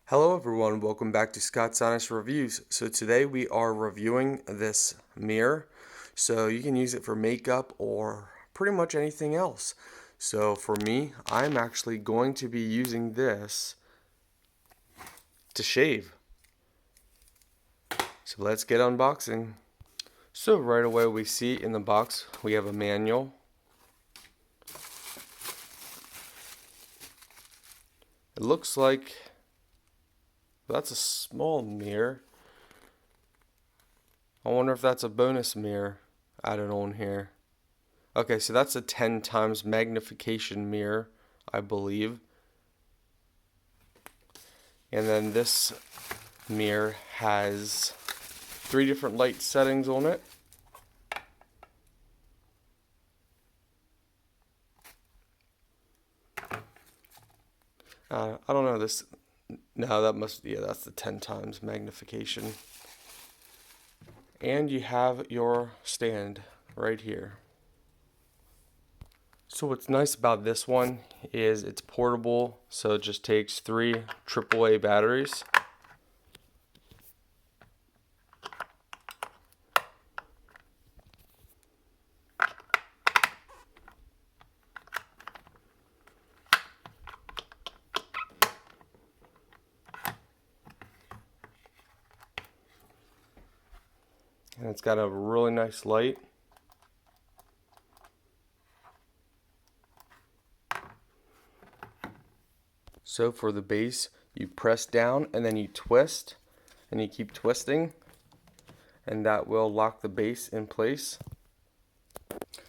Hello everyone, welcome back to Scott's Honest Reviews. So today we are reviewing this mirror. So you can use it for makeup or pretty much anything else. So for me, I'm actually going to be using this to shave. So let's get unboxing. So right away we see in the box we have a manual. It looks like that's a small mirror. I wonder if that's a bonus mirror added on here. Okay, so that's a 10 times magnification mirror, I believe. And then this mirror has 3 different light settings on it. I don't know this. No, that's the 10 times magnification. And you have your stand right here. So what's nice about this one is it's portable, so it just takes 3 AAA batteries. And it's got a really nice light. So for the base, you press down and then you twist, and you keep twisting, and that will lock the base in place.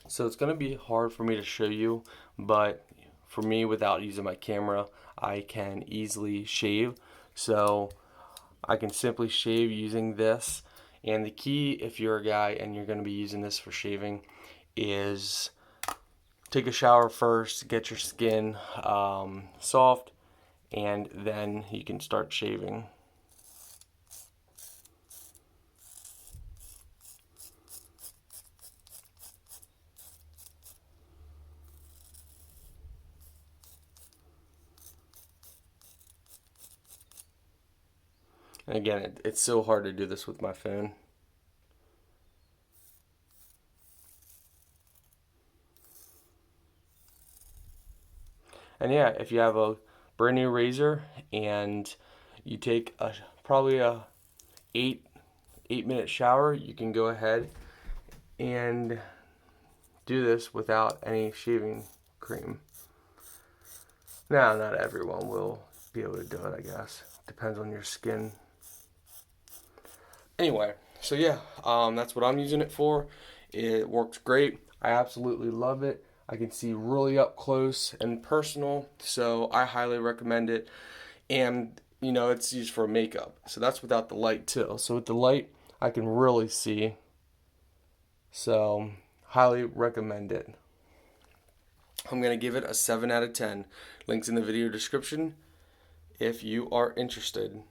So it's going to be hard for me to show you, but for me, without using my camera, I can easily shave. So I can simply shave using this. And the key, if you're a guy and you're going to be using this for shaving, is take a shower first, get your skin soft, and then you can start shaving. And again, it's so hard to do this with my phone. And yeah, if you have a brand new razor and you take probably a 8-minute shower, you can go ahead and do this without any shaving cream. Now, not everyone will be able to do it, I guess. Depends on your skin. Anyway, so yeah, that's what I'm using it for. It works great. I absolutely love it. I can see really up close and personal, so I highly recommend it. And you know, it's used for makeup, so that's without the light too. So with the light, I can really see. So highly recommend it. I'm gonna give it a 7 out of 10. Links in the video description if you are interested.